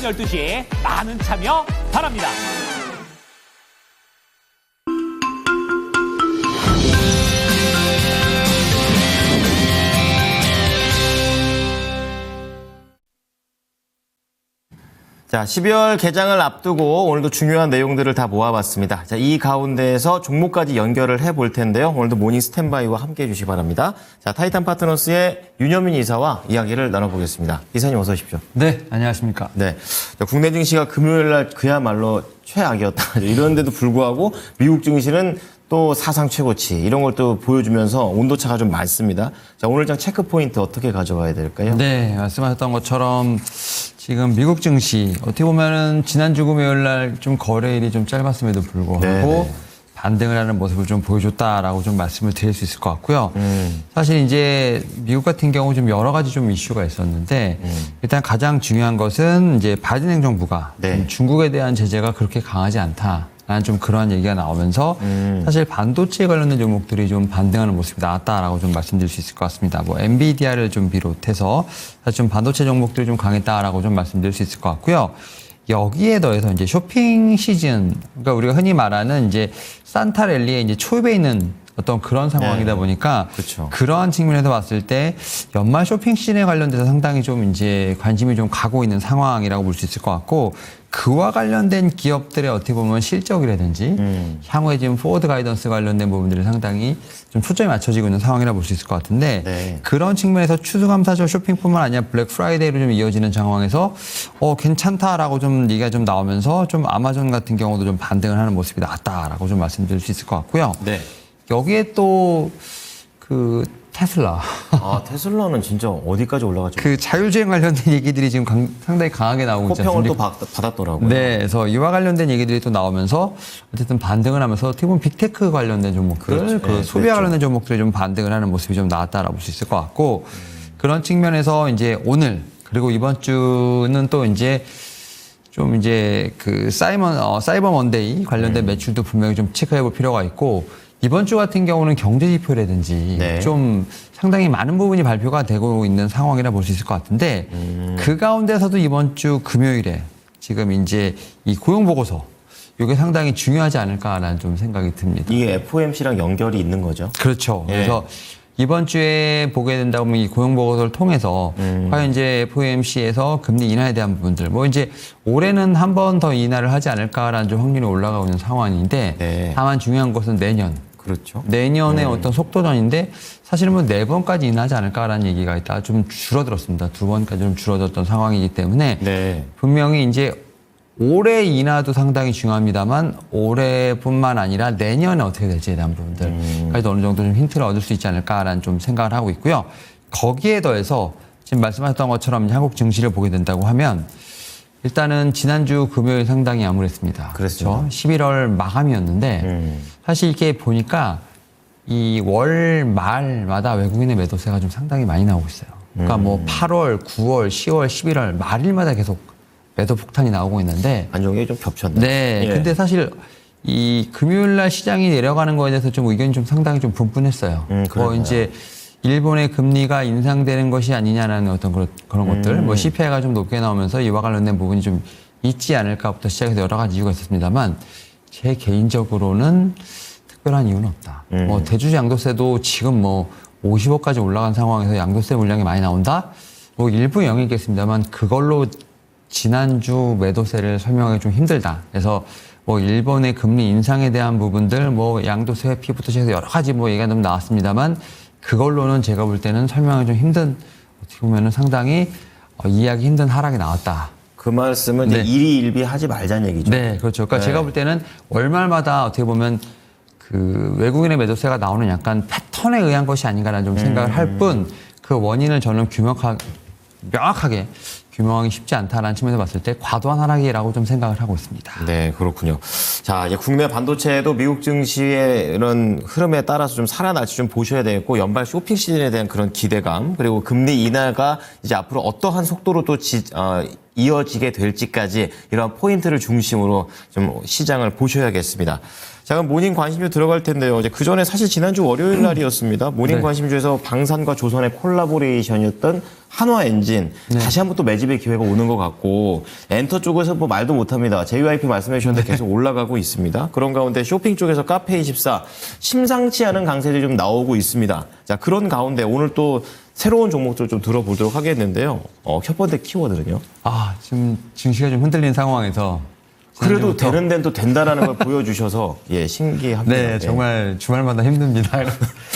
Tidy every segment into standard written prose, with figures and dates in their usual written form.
12시 많은 참여 바랍니다. 자, 12월 개장을 앞두고 오늘도 중요한 내용들을 다 모아봤습니다. 자, 이 가운데에서 종목까지 연결을 해볼 텐데요. 오늘도 모닝 스탠바이와 함께해 주시기 바랍니다. 자, 타이탄 파트너스의 윤여민 이사와 이야기를 나눠보겠습니다. 이사님 어서 오십시오. 네, 안녕하십니까. 네, 자, 국내 증시가 금요일 날 그야말로 최악이었다. 이런데도 불구하고 미국 증시는 또 사상 최고치 이런 걸 또 보여주면서 온도차가 좀 많습니다. 자, 오늘장 체크 포인트 어떻게 가져가야 될까요? 네, 말씀하셨던 것처럼 지금 미국 증시 어떻게 보면은 지난주 금요일 날 좀 거래일이 좀 짧았음에도 불구하고 네. 반등을 하는 모습을 좀 보여줬다라고 좀 말씀을 드릴 수 있을 것 같고요. 사실 이제 미국 같은 경우 좀 여러 가지 좀 이슈가 있었는데 일단 가장 중요한 것은 이제 바이든 행정부가 네. 중국에 대한 제재가 그렇게 강하지 않다. 라는 좀 그러한 얘기가 나오면서 사실 반도체 관련된 종목들이 좀 반등하는 모습이 나왔다라고 좀 말씀드릴 수 있을 것 같습니다. 뭐 엔비디아를 좀 비롯해서 사실 좀 반도체 종목들이 좀 강했다라고 좀 말씀드릴 수 있을 것 같고요. 여기에 더해서 이제 쇼핑 시즌, 그러니까 우리가 흔히 말하는 이제 산타랠리에 이제 초입에 있는 어떤 그런 상황이다 보니까 그렇죠. 그러한 측면에서 봤을 때 연말 쇼핑 시즌에 관련돼서 상당히 좀 이제 관심이 좀 가고 있는 상황이라고 볼 수 있을 것 같고 그와 관련된 기업들의 어떻게 보면 실적이라든지 향후에 지금 포워드 가이던스 관련된 부분들이 상당히 좀 초점이 맞춰지고 있는 상황이라 볼 수 있을 것 같은데 네. 그런 측면에서 추수감사절 쇼핑뿐만 아니라 블랙 프라이데이로 좀 이어지는 상황에서 괜찮다라고 좀 얘기가 좀 나오면서 좀 아마존 같은 경우도 좀 반등을 하는 모습이 나왔다라고 좀 말씀드릴 수 있을 것 같고요. 네. 여기에 또 그 테슬라. 아, 테슬라는 진짜 어디까지 올라가죠? 그 자율주행 관련된 얘기들이 지금 상당히 강하게 나오고 있지 호평을 않습니까? 또 받았더라고요. 네, 그래서 이와 관련된 얘기들이 또 나오면서 어쨌든 반등을 하면서 어떻게 보면 빅테크 관련된 종목들, 그렇죠. 그 네, 소비와 그렇죠. 관련된 종목들이 좀 반등을 하는 모습이 좀 나왔다라고 볼 수 있을 것 같고 그런 측면에서 이제 오늘 그리고 이번 주는 또 이제 좀 이제 그 사이버 먼데이 관련된 매출도 분명히 좀 체크해 볼 필요가 있고 이번 주 같은 경우는 경제 지표라든지 네. 좀 상당히 많은 부분이 발표가 되고 있는 상황이라 볼 수 있을 것 같은데 그 가운데서도 이번 주 금요일에 지금 이제 이 고용 보고서 이게 상당히 중요하지 않을까라는 좀 생각이 듭니다. 이게 FOMC랑 연결이 있는 거죠? 그렇죠. 예. 그래서 이번 주에 보게 된다고 하면 이 고용 보고서를 통해서 과연 이제 FOMC에서 금리 인하에 대한 부분들 뭐 이제 올해는 한 번 더 인하를 하지 않을까라는 좀 확률이 올라가고 있는 상황인데 네. 다만 중요한 것은 그렇죠. 내년의 어떤 속도전인데 사실은 뭐 4번까지 인하지 않을까라는 얘기가 있다. 좀 줄어들었습니다. 2번까지 좀 줄어들었던 상황이기 때문에 네. 분명히 이제 올해 인하도 상당히 중요합니다만 올해뿐만 아니라 내년에 어떻게 될지에 대한 부분들까지도 어느 정도 좀 힌트를 얻을 수 있지 않을까라는 좀 생각을 하고 있고요. 거기에 더해서 지금 말씀하셨던 것처럼 이제 한국 증시를 보게 된다고 하면 일단은 지난주 금요일 상당히 암울했습니다. 그랬습니다. 그렇죠? 11월 마감이었는데 사실 이렇게 보니까 이 월 말마다 외국인의 매도세가 좀 상당히 많이 나오고 있어요. 그러니까 뭐 8월, 9월, 10월, 11월 말일마다 계속 매도 폭탄이 나오고 있는데 안정이 좀 겹쳤네. 네. 예. 근데 사실 이 금요일 날 시장이 내려가는 거에 대해서 좀 의견이 좀 상당히 좀 분분했어요. 뭐 그러네요. 이제 일본의 금리가 인상되는 것이 아니냐라는 어떤 그런 것들, 뭐 CPI가 좀 높게 나오면서 이와 관련된 부분이 좀 있지 않을까부터 시작해서 여러 가지 이유가 있었습니다만 제 개인적으로는 특별한 이유는 없다. 뭐 대주주 양도세도 지금 뭐 50억까지 올라간 상황에서 양도세 물량이 많이 나온다? 뭐 일부 영향이 있겠습니다만 그걸로 지난주 매도세를 설명하기 좀 힘들다. 그래서 뭐 일본의 금리 인상에 대한 부분들, 뭐 양도세 회피부터 시작해서 여러 가지 뭐 얘기가 좀 나왔습니다만 그걸로는 제가 볼 때는 설명이 좀 힘든, 어떻게 보면은 상당히 이해하기 힘든 하락이 나왔다. 그 말씀은 이제 네. 일희일비 하지 말자는 얘기죠. 네, 그렇죠. 그러니까 네. 제가 볼 때는 월말마다 어떻게 보면 그 외국인의 매도세가 나오는 약간 패턴에 의한 것이 아닌가라는 좀 생각을 할 뿐 그 원인을 저는 명확하게 규명하기 쉽지 않다라는 측면에서 봤을 때 과도한 하락이라고 좀 생각을 하고 있습니다. 네, 그렇군요. 자, 이제 국내 반도체도 미국 증시의 이런 흐름에 따라서 좀 살아날지 좀 보셔야 되겠고, 연말 쇼핑 시즌에 대한 그런 기대감, 그리고 금리 인하가 이제 앞으로 어떠한 속도로 또 이어지게 될지까지 이런 포인트를 중심으로 좀 시장을 보셔야겠습니다. 자, 그럼 모닝 관심주 들어갈 텐데요. 이제 그 전에 사실 지난주 월요일 날이었습니다. 모닝 네. 관심주에서 방산과 조선의 콜라보레이션이었던 한화 엔진 다시 한번 또 매집의 기회가 오는 것 같고 엔터 쪽에서 뭐 말도 못합니다. JYP 말씀해 주셨는데 계속 올라가고 있습니다. 그런 가운데 쇼핑 쪽에서 카페24 심상치 않은 강세들이 좀 나오고 있습니다. 자, 그런 가운데 오늘 또 새로운 종목들 좀 들어보도록 하겠는데요. 첫 번째 키워드는요. 지금 증시가 좀 흔들린 상황에서 그래도 지난주부터 되는 데는 또 된다라는 걸 보여주셔서 예, 신기합니다. 네, 정말 주말마다 힘듭니다.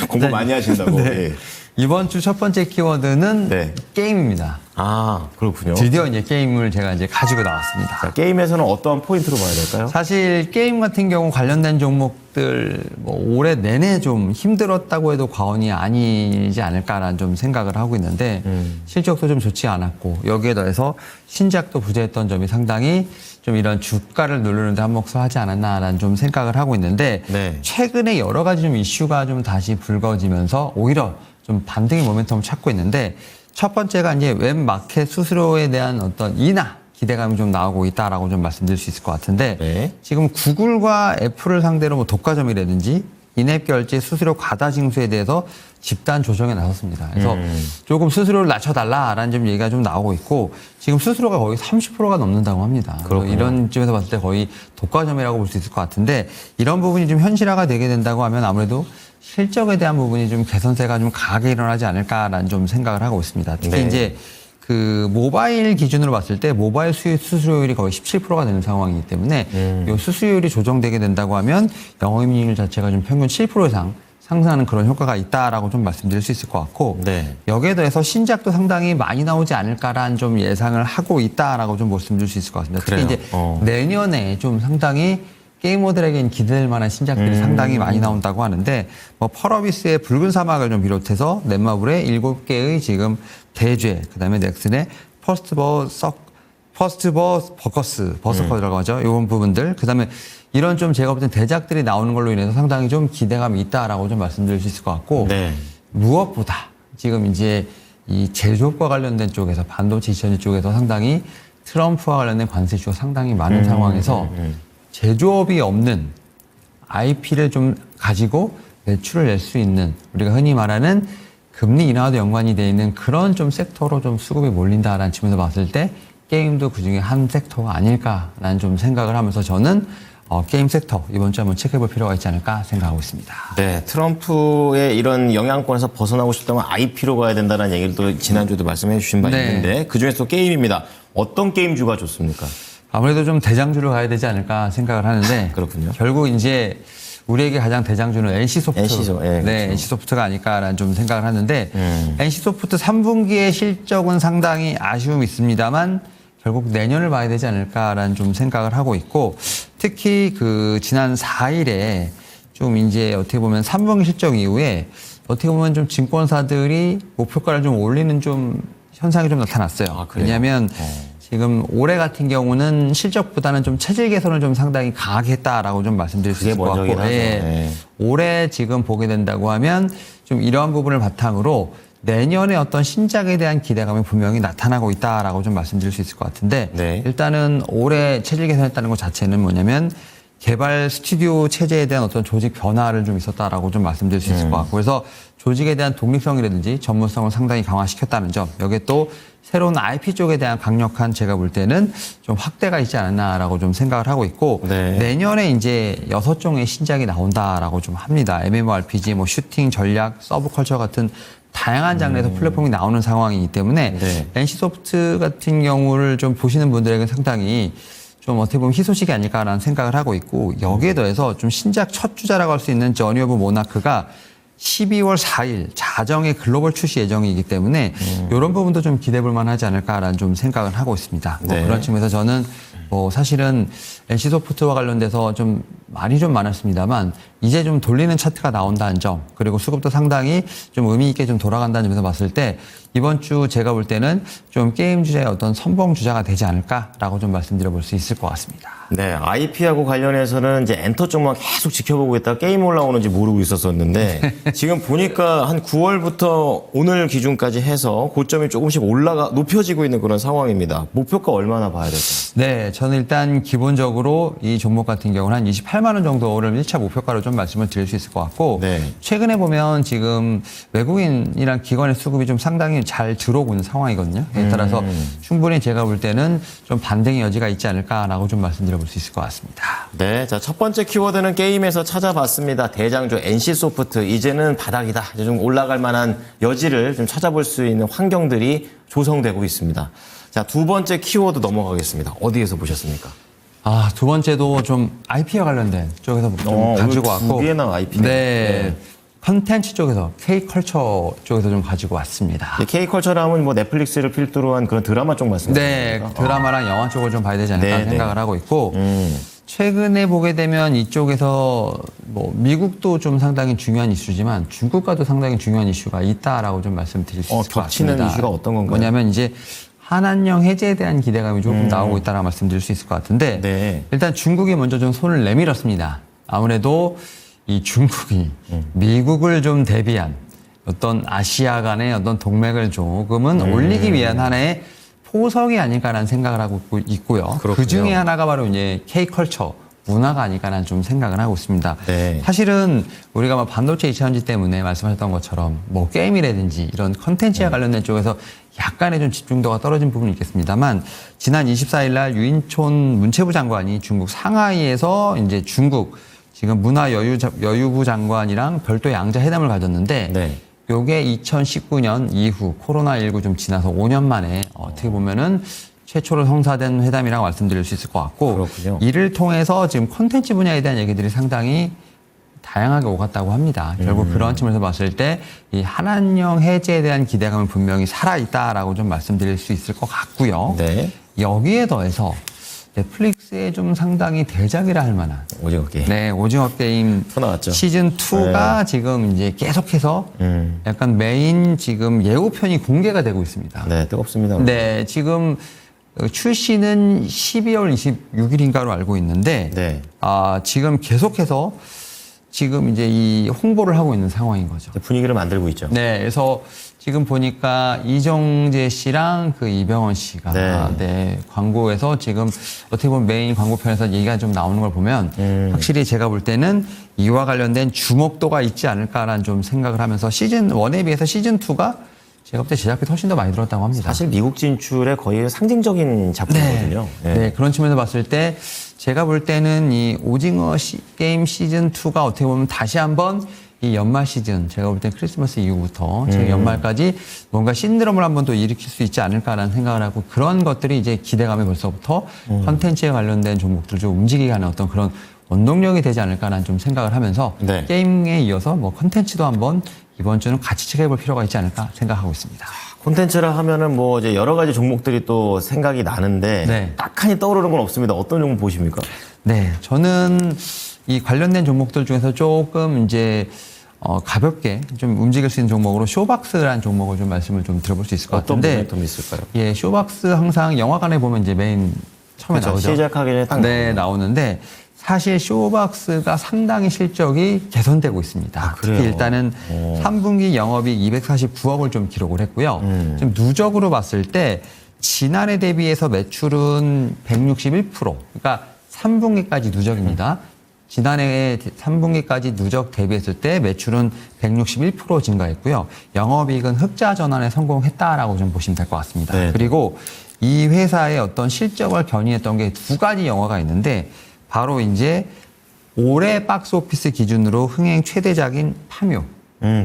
공부 많이 하신다고. 네. 예. 이번 주 첫 번째 키워드는 네. 게임입니다. 아, 그렇군요. 드디어 이제 게임을 제가 이제 가지고 나왔습니다. 자, 게임에서는 어떠한 포인트로 봐야 될까요? 사실 게임 같은 경우 관련된 종목들 뭐 올해 내내 좀 힘들었다고 해도 과언이 아니지 않을까라는 좀 생각을 하고 있는데 실적도 좀 좋지 않았고 여기에 더해서 신작도 부재했던 점이 상당히 좀 이런 주가를 누르는데 한몫하지 않았나라는 좀 생각을 하고 있는데 네. 최근에 여러 가지 좀 이슈가 좀 다시 불거지면서 오히려 좀 반등의 모멘텀을 찾고 있는데 첫 번째가 이제 웹 마켓 수수료에 대한 어떤 인하 기대감이 좀 나오고 있다라고 좀 말씀드릴 수 있을 것 같은데 네. 지금 구글과 애플을 상대로 뭐 독과점이라든지 인앱 결제 수수료 과다 징수에 대해서 집단 조정에 나섰습니다. 그래서 조금 수수료를 낮춰달라라는 좀 얘기가 좀 나오고 있고 지금 수수료가 거의 30%가 넘는다고 합니다. 그렇군요. 이런 점에서 봤을 때 거의 독과점이라고 볼 수 있을 것 같은데 이런 부분이 좀 현실화가 되게 된다고 하면 아무래도 실적에 대한 부분이 좀 개선세가 좀 강하게 일어나지 않을까라는 좀 생각을 하고 있습니다. 특히 네. 이제 그 모바일 기준으로 봤을 때 모바일 수수료율이 거의 17%가 되는 상황이기 때문에 이 수수료율이 조정되게 된다고 하면 영업이익률 자체가 좀 평균 7% 이상 상승하는 그런 효과가 있다라고 좀 말씀드릴 수 있을 것 같고 네. 여기에 더해서 신작도 상당히 많이 나오지 않을까라는 좀 예상을 하고 있다라고 좀 말씀드릴 수 있을 것 같습니다. 특히 그래요? 이제 내년에 좀 상당히 게이머들에겐 기대될 만한 신작들이 상당히 많이 나온다고 하는데 뭐 펄어비스의 붉은 사막을 좀 비롯해서 넷마블의 7개의 지금 대죄 그다음에 넥슨의 버스커라고 하죠. 이런 부분들 그다음에 이런 좀 제가 볼 땐 대작들이 나오는 걸로 인해서 상당히 좀 기대감이 있다라고 좀 말씀드릴 수 있을 것 같고 네. 무엇보다 지금 이제 이 제조업과 관련된 쪽에서 반도체 지천지 쪽에서 상당히 트럼프와 관련된 관세 이슈가 상당히 많은 상황에서 제조업이 없는 IP를 좀 가지고 매출을 낼 수 있는 우리가 흔히 말하는 금리 인하와도 연관이 돼 있는 그런 좀 섹터로 좀 수급이 몰린다라는 측면에서 봤을 때 게임도 그중에 한 섹터가 아닐까라는 좀 생각을 하면서 저는 게임 섹터 이번 주에 한번 체크해볼 필요가 있지 않을까 생각하고 있습니다. 네, 트럼프의 이런 영향권에서 벗어나고 싶다면 IP로 가야 된다는 얘기를 또 지난주에도 말씀해 주신 바 네. 있는데 그중에서 또 게임입니다. 어떤 게임주가 좋습니까? 아무래도 좀 대장주로 가야 되지 않을까 생각을 하는데 그렇군요. 결국 이제 우리에게 가장 대장주는 NC소프트. NC소, 예, 네, 그렇죠. NC소프트가 아닐까라는 좀 생각을 하는데 NC소프트 3분기의 실적은 상당히 아쉬움이 있습니다만 결국 내년을 봐야 되지 않을까라는 좀 생각을 하고 있고 특히 그 지난 4일에 좀 이제 어떻게 보면 3분기 실적 이후에 어떻게 보면 좀 증권사들이 목표가를 좀 올리는 좀 현상이 좀 나타났어요. 아, 그래요? 왜냐하면 지금 올해 같은 경우는 실적보다는 좀 체질 개선을 좀 상당히 강하게 했다라고 좀 말씀드릴 수 그게 있을 것 먼저긴 같고 하죠. 예. 네. 올해 지금 보게 된다고 하면 좀 이러한 부분을 바탕으로 내년에 어떤 신작에 대한 기대감이 분명히 나타나고 있다라고 좀 말씀드릴 수 있을 것 같은데 네. 일단은 올해 체질 개선했다는 것 자체는 뭐냐면 개발 스튜디오 체제에 대한 어떤 조직 변화를 좀 있었다라고 좀 말씀드릴 수 있을 것 같고 그래서 조직에 대한 독립성이라든지 전문성을 상당히 강화시켰다는 점 여기에 또 새로운 IP 쪽에 대한 강력한 제가 볼 때는 좀 확대가 있지 않았나라고 좀 생각을 하고 있고 네. 내년에 이제 6종의 신작이 나온다라고 좀 합니다. MMORPG, 뭐 슈팅, 전략, 서브컬처 같은 다양한 장르에서 플랫폼이 나오는 상황이기 때문에 네. NC소프트 같은 경우를 좀 보시는 분들에게 상당히 좀 어떻게 보면 희소식이 아닐까라는 생각을 하고 있고 여기에 더해서 좀 신작 첫 주자라고 할 수 있는 저니 오브 모나크가 12월 4일 자정에 글로벌 출시 예정이기 때문에 이런 부분도 좀 기대해 볼 만하지 않을까라는 좀 생각을 하고 있습니다. 뭐 네. 그런 측면에서 저는 뭐 사실은 NC소프트와 관련돼서 좀 말이 좀 많았습니다만 이제 좀 돌리는 차트가 나온다는 점 그리고 수급도 상당히 좀 의미 있게 좀 돌아간다는 점에서 봤을 때 이번 주 제가 볼 때는 좀 게임 주자의 어떤 선봉 주자가 되지 않을까라고 좀 말씀드려 볼 수 있을 것 같습니다. 네, IP하고 관련해서는 이제 엔터 쪽만 계속 지켜보고 있다가 게임 올라오는지 모르고 있었었는데 지금 보니까 한 9월부터 오늘 기준까지 해서 고점이 조금씩 높여지고 있는 그런 상황입니다. 목표가 얼마나 봐야 될까요? 네, 저는 일단 기본적으로 이 종목 같은 경우는 한 8만 원 정도를 1차 목표가로 좀 말씀을 드릴 수 있을 것 같고 네. 최근에 보면 지금 외국인이랑 기관의 수급이 좀 상당히 잘 들어오고 있는 상황이거든요. 따라서 충분히 제가 볼 때는 좀 반등의 여지가 있지 않을까라고 좀 말씀드려볼 수 있을 것 같습니다. 네, 자, 첫 번째 키워드는 게임에서 찾아봤습니다. 대장주 NC소프트. 이제는 바닥이다. 이제 좀 올라갈 만한 여지를 좀 찾아볼 수 있는 환경들이 조성되고 있습니다. 자, 두 번째 키워드 넘어가겠습니다. 어디에서 보셨습니까? 두 번째도 좀 IP와 관련된 쪽에서 좀 가지고 왔고. 두 개나 IP네. 네. 컨텐츠 쪽에서, K컬처 쪽에서 좀 가지고 왔습니다. K컬처라면 뭐 넷플릭스를 필두로 한 그런 드라마 쪽 말씀이시죠? 네. 드라마랑 영화 쪽을 좀 봐야 되지 않을까 네, 생각을 하고 있고. 최근에 보게 되면 이쪽에서 뭐 미국도 좀 상당히 중요한 이슈지만 중국과도 상당히 중요한 이슈가 있다라고 좀 말씀드릴 수 있을 것 같습니다. 겹치는 이슈가 어떤 건가요? 뭐냐면 이제 한한령 해제에 대한 기대감이 조금 나오고 있다라고 말씀드릴 수 있을 것 같은데 네. 일단 중국이 먼저 좀 손을 내밀었습니다. 아무래도 이 중국이 미국을 좀 대비한 어떤 아시아 간의 어떤 동맥을 조금은 올리기 위한 하나의 포석이 아닐까라는 생각을 하고 있고요. 그렇군요. 그 중에 하나가 바로 이제 K컬처 문화가 아닐까라는 좀 생각을 하고 있습니다. 네. 사실은 우리가 뭐 반도체 2차전지 때문에 말씀하셨던 것처럼 뭐 게임이라든지 이런 컨텐츠와 관련된 쪽에서 약간의 좀 집중도가 떨어진 부분이 있겠습니다만 지난 24일 날 유인촌 문체부 장관이 중국 상하이에서 이제 중국 지금 문화여유부 장관이랑 별도 양자 회담을 가졌는데 네. 요게 2019년 이후 코로나19 좀 지나서 5년 만에 어떻게 보면은 최초로 성사된 회담이라고 말씀드릴 수 있을 것 같고 그렇군요. 이를 통해서 지금 콘텐츠 분야에 대한 얘기들이 상당히 다양하게 오갔다고 합니다. 결국 그런 측면에서 봤을 때 이 한한령 해제에 대한 기대감은 분명히 살아있다라고 좀 말씀드릴 수 있을 것 같고요. 네. 여기에 더해서 넷플릭스에 좀 상당히 대작이라 할 만한 오징어 게임. 네, 오징어 게임 또 나왔죠. 시즌 2가 지금 이제 계속해서 약간 메인 지금 예고편이 공개가 되고 있습니다. 네, 뜨겁습니다. 네, 지금 출시는 12월 26일인가로 알고 있는데 네. 지금 계속해서 지금 이제 이 홍보를 하고 있는 상황인 거죠. 분위기를 만들고 있죠. 네, 그래서 지금 보니까 이정재 씨랑 그 이병헌 씨가 네. 광고에서 지금 어떻게 보면 메인 광고편에서 얘기가 좀 나오는 걸 보면 확실히 제가 볼 때는 이와 관련된 주목도가 있지 않을까라는 좀 생각을 하면서 시즌 1에 비해서 시즌 2가 제가 볼 때 제작비 훨씬 더 많이 들었다고 합니다. 사실 미국 진출의 거의 상징적인 작품이거든요. 네, 그런 측면에서 봤을 때 제가 볼 때는 이 오징어 게임 시즌 2가 어떻게 보면 다시 한번 이 연말 시즌, 제가 볼 때 크리스마스 이후부터 지금 연말까지 뭔가 신드롬을 한번 또 일으킬 수 있지 않을까라는 생각을 하고 그런 것들이 이제 기대감에 벌써부터 컨텐츠에 관련된 종목들 좀 움직이게 하는 어떤 그런 원동력이 되지 않을까라는 좀 생각을 하면서 네. 게임에 이어서 뭐 컨텐츠도 한번 이번 주는 같이 체크해 볼 필요가 있지 않을까 생각하고 있습니다. 콘텐츠라 하면은 뭐 이제 여러 가지 종목들이 또 생각이 나는데 네. 딱하니 떠오르는 건 없습니다. 어떤 종목 보십니까? 네, 저는 이 관련된 종목들 중에서 조금 이제 가볍게 좀 움직일 수 있는 종목으로 쇼박스라는 종목을 좀 말씀을 좀 드려볼 수 있을 것 어떤 같은데 모멘텀이 있을까요? 예, 쇼박스 항상 영화관에 보면 이제 메인 처음에 그렇죠. 나오죠. 시작하기 전에 딱 네, 나오는데 사실 쇼박스가 상당히 실적이 개선되고 있습니다. 그래요? 특히 일단은 3분기 영업이익 249억을 좀 기록을 했고요. 좀 누적으로 봤을 때 지난해 대비해서 매출은 161%. 그러니까 3분기까지 누적입니다. 지난해 3분기까지 누적 대비했을 때 매출은 161% 증가했고요. 영업이익은 흑자 전환에 성공했다라고 좀 보시면 될 것 같습니다. 네. 그리고 이 회사의 어떤 실적을 견인했던 게 두 가지 영화가 있는데 바로 이제 올해 박스오피스 기준으로 흥행 최대작인 파묘.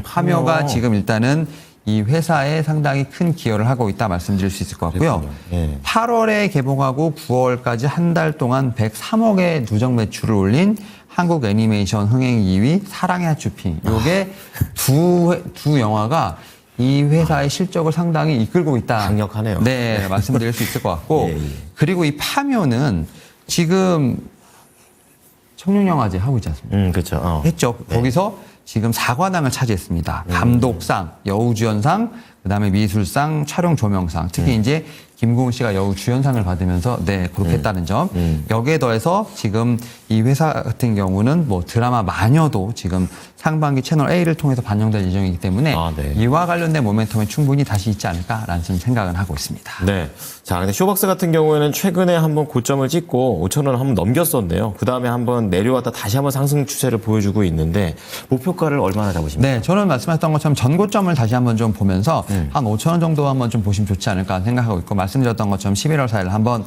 파묘가 지금 일단은 이 회사에 상당히 큰 기여를 하고 있다 말씀드릴 수 있을 것 같고요. 예. 8월에 개봉하고 9월까지 한 달 동안 103억의 누적 매출을 올린 한국 애니메이션 흥행 2위 사랑의 하츄핑. 요게 두 영화가 이 회사의 실적을 상당히 이끌고 있다. 강력하네요. 네, 말씀드릴 수 있을 것 같고. 예, 예. 그리고 이 파묘는 지금 청룡영화제 하고 있지 않습니까? 그렇죠. 했죠. 거기서 지금 4관왕을 차지했습니다. 감독상, 여우주연상, 그다음에 미술상, 촬영 조명상. 특히 이제 김고은 씨가 여우 주연상을 받으면서 네 그렇게 했다는 점. 여기에 더해서 지금 이 회사 같은 경우는 뭐 드라마 마녀도 지금 상반기 채널 A를 통해서 반영될 예정이기 때문에 네. 이와 관련된 모멘텀이 충분히 다시 있지 않을까라는 좀 생각은 하고 있습니다. 네. 자, 근데 쇼박스 같은 경우에는 최근에 한번 고점을 찍고 5천 원을 한번 넘겼었는데요. 그 다음에 한번 내려왔다 다시 한번 상승 추세를 보여주고 있는데 목표가를 얼마나 잡으십니까? 네, 저는 말씀하셨던 것처럼 전고점을 다시 한번 좀 보면서 한 5천 원 정도 한번 좀 보시면 좋지 않을까 생각하고 있고 말씀드렸던 것처럼 11월 4일 한번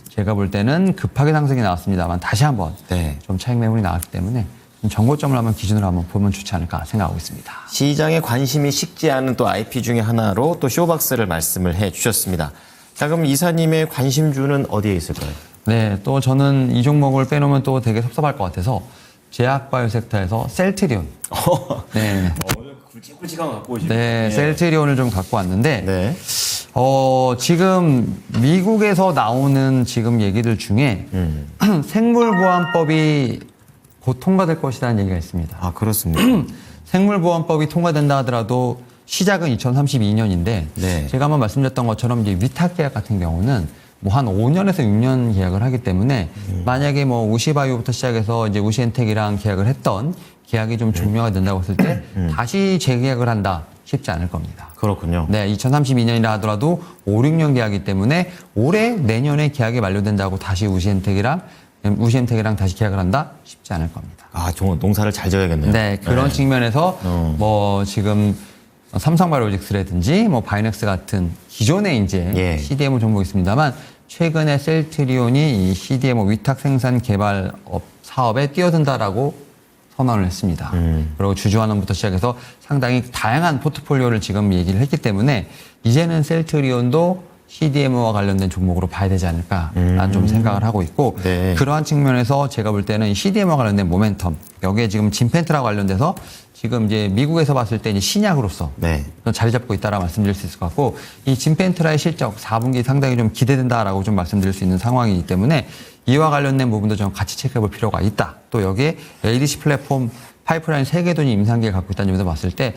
제가 볼 때는 급하게 상승이 나왔습니다만 다시 한번 네. 좀 차익 매물이 나왔기 때문에 전고점을 한번 기준으로 한번 보면 좋지 않을까 생각하고 있습니다. 시장에 관심이 식지 않은 또 IP 중에 하나로 또 쇼박스를 말씀을 해 주셨습니다. 자, 그럼 이사님의 관심주는 어디에 있을까요? 네, 또 저는 이 종목을 빼놓으면 또 되게 섭섭할 것 같아서 제약바이오 섹터에서 셀트리온. 네. 오늘 굵직굵직한 거 갖고 오시네. 네, 셀트리온을 좀 갖고 왔는데 네. 지금 미국에서 나오는 지금 얘기들 중에 생물보안법이 곧 통과될 것이라는 얘기가 있습니다. 아, 그렇습니다. 생물보안법이 통과된다 하더라도 시작은 2032년인데 네. 제가 한번 말씀드렸던 것처럼 이제 위탁 계약 같은 경우는 뭐 한 5년에서 6년 계약을 하기 때문에 만약에 뭐 우시바이오부터 시작해서 이제 우시엔텍이랑 계약을 했던 계약이 좀 종료가 된다고 했을 때 다시 재계약을 한다 쉽지 않을 겁니다. 그렇군요. 네, 2032년이라 하더라도 5, 6년 계약이기 때문에 올해 내년에 계약이 만료된다고 다시 우시엔텍이랑 다시 계약을 한다 쉽지 않을 겁니다. 아, 농사를 잘 지어야겠네요. 네, 그런 측면에서 뭐 지금 삼성바이오로직스라든지 뭐 바이넥스 같은 기존에 이제 CDMO 종목이 있습니다만 최근에 셀트리온이 이 CDMO 위탁 생산 개발 사업에 뛰어든다라고 선언을 했습니다. 그리고 주주환원부터 시작해서 상당히 다양한 포트폴리오를 지금 얘기를 했기 때문에 이제는 셀트리온도 CDMO와 관련된 종목으로 봐야 되지 않을까라는 좀 생각을 하고 있고 네. 그러한 측면에서 제가 볼 때는 이 CDMO와 관련된 모멘텀 여기에 지금 진펜트라 관련돼서 지금 이제 미국에서 봤을 때 이제 신약으로서 네. 자리 잡고 있다라고 말씀드릴 수 있을 것 같고 이 진펜트라의 실적 4분기 상당히 좀 기대된다라고 좀 말씀드릴 수 있는 상황이기 때문에 이와 관련된 부분도 좀 같이 체크해 볼 필요가 있다. 또 여기에 ADC 플랫폼 파이프라인 3개 돈이 임상기를 갖고 있다는 점에서 봤을 때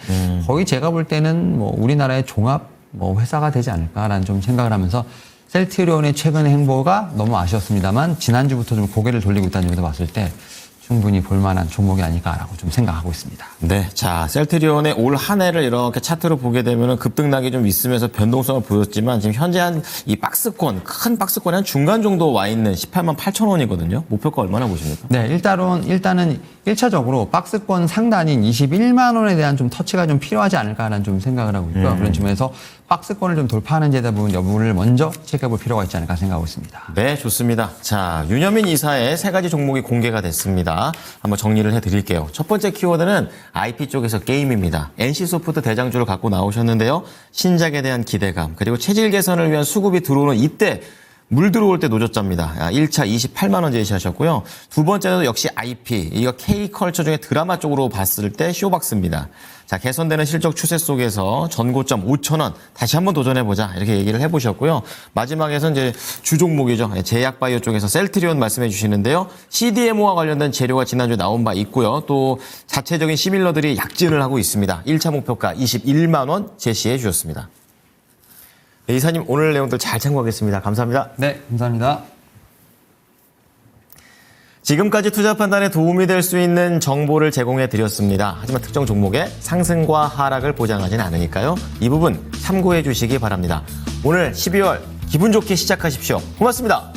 거의 제가 볼 때는 뭐 우리나라의 종합 뭐 회사가 되지 않을까라는 좀 생각을 하면서 셀트리온의 최근의 행보가 너무 아쉬웠습니다만 지난주부터 좀 고개를 돌리고 있다는 점에서 봤을 때 충분히 볼만한 종목이 아닐까라고 좀 생각하고 있습니다. 네. 자, 셀트리온의 올 한 해를 이렇게 차트로 보게 되면 급등락이 좀 있으면서 변동성을 보였지만 지금 현재 한 이 박스권, 큰 박스권에 한 중간 정도 와 있는 18만 8천 원이거든요. 목표가 얼마나 보십니까? 네, 일단은 1차적으로 박스권 상단인 21만 원에 대한 좀 터치가 좀 필요하지 않을까라는 좀 생각을 하고 있고요. 그런 측면에서 박스권을 좀 돌파하는 데 대한 부분 여부를 먼저 체크해 볼 필요가 있지 않을까 생각하고 있습니다. 네, 좋습니다. 자, 윤여민 이사의 3가지 종목이 공개가 됐습니다. 한번 정리를 해드릴게요. 첫 번째 키워드는 IP 쪽에서 게임입니다. NC소프트 대장주를 갖고 나오셨는데요. 신작에 대한 기대감, 그리고 체질 개선을 위한 수급이 들어오는 이때 물 들어올 때 노젓자입니다. 1차 28만 원 제시하셨고요. 두 번째는 역시 IP, 이거 K컬처 중에 드라마 쪽으로 봤을 때 쇼박스입니다. 자, 개선되는 실적 추세 속에서 전고점 5천 원 다시 한번 도전해보자 이렇게 얘기를 해보셨고요. 마지막에서 이제 주종목이죠. 제약바이오 쪽에서 셀트리온 말씀해 주시는데요. CDMO와 관련된 재료가 지난주에 나온 바 있고요. 또 자체적인 시밀러들이 약진을 하고 있습니다. 1차 목표가 21만 원 제시해 주셨습니다. 네, 이사님 오늘 내용들 잘 참고하겠습니다. 감사합니다. 네, 감사합니다. 지금까지 투자 판단에 도움이 될 수 있는 정보를 제공해 드렸습니다. 하지만 특정 종목의 상승과 하락을 보장하지는 않으니까요. 이 부분 참고해 주시기 바랍니다. 오늘 12월 기분 좋게 시작하십시오. 고맙습니다.